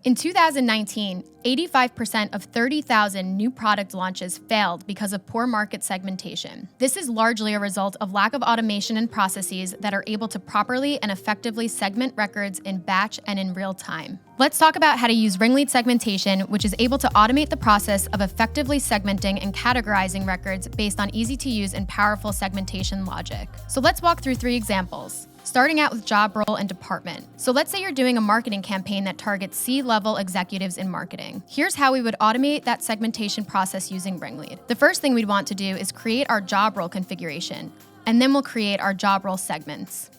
In 2019, 85% of 30,000 new product launches failed because of poor market segmentation. This is largely a result of lack of automation and processes that are able to properly and effectively segment records in batch and in real time. Let's talk about how to use RingLead Segmentation, which is able to automate the process of effectively segmenting and categorizing records based on easy-to-use and powerful segmentation logic. So let's walk through 3 examples. Starting out with job role and department. So let's say you're doing a marketing campaign that targets C-level executives in marketing. Here's how we would automate that segmentation process using RingLead. The first thing we'd want to do is create our job role configuration, and then we'll create our job role segments.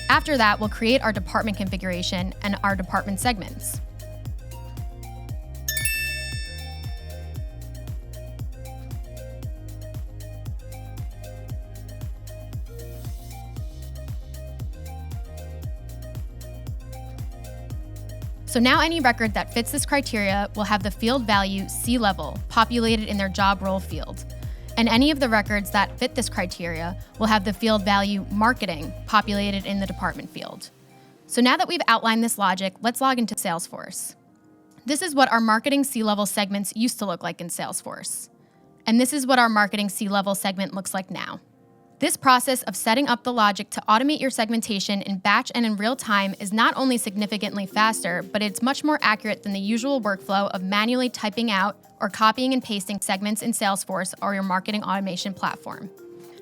After that, we'll create our department configuration and our department segments. So now any record that fits this criteria will have the field value C-level populated in their job role field. And any of the records that fit this criteria will have the field value marketing populated in the department field. So now that we've outlined this logic, let's log into Salesforce. This is what our marketing C-level segments used to look like in Salesforce. And this is what our marketing C-level segment looks like now. This process of setting up the logic to automate your segmentation in batch and in real time is not only significantly faster, but it's much more accurate than the usual workflow of manually typing out or copying and pasting segments in Salesforce or your marketing automation platform.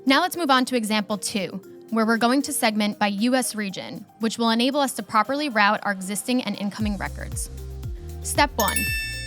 Now let's move on to example 2, where we're going to segment by US region, which will enable us to properly route our existing and incoming records. Step 1,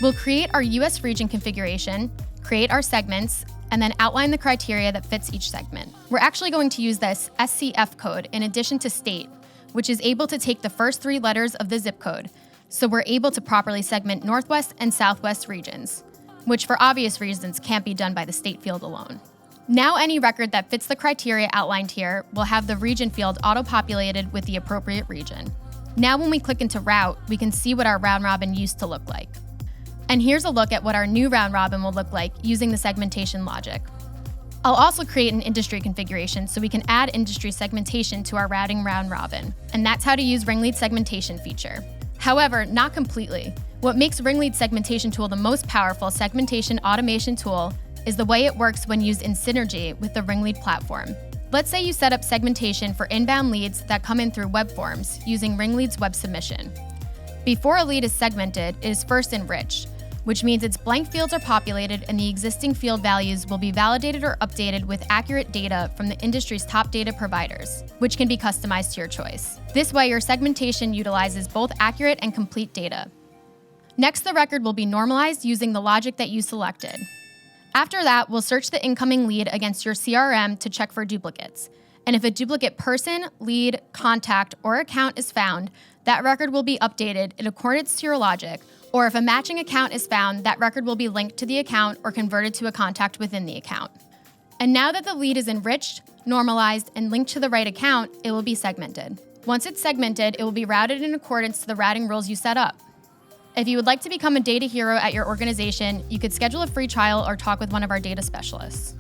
we'll create our US region configuration, create our segments, and then outline the criteria that fits each segment. We're actually going to use this SCF code in addition to state, which is able to take the first 3 letters of the zip code, so we're able to properly segment Northwest and Southwest regions, which for obvious reasons can't be done by the state field alone. Now any record that fits the criteria outlined here will have the region field auto-populated with the appropriate region. Now when we click into route, we can see what our round robin used to look like. And here's a look at what our new round robin will look like using the segmentation logic. I'll also create an industry configuration so we can add industry segmentation to our routing round robin. And that's how to use RingLead segmentation feature. However, not completely. What makes RingLead segmentation tool the most powerful segmentation automation tool is the way it works when used in synergy with the RingLead platform. Let's say you set up segmentation for inbound leads that come in through web forms using RingLead's web submission. Before a lead is segmented, it is first enriched, which means its blank fields are populated and the existing field values will be validated or updated with accurate data from the industry's top data providers, which can be customized to your choice. This way, your segmentation utilizes both accurate and complete data. Next, the record will be normalized using the logic that you selected. After that, we'll search the incoming lead against your CRM to check for duplicates. And if a duplicate person, lead, contact, or account is found, that record will be updated in accordance to your logic, or if a matching account is found, that record will be linked to the account or converted to a contact within the account. And now that the lead is enriched, normalized, and linked to the right account, it will be segmented. Once it's segmented, it will be routed in accordance to the routing rules you set up. If you would like to become a data hero at your organization, you could schedule a free trial or talk with one of our data specialists.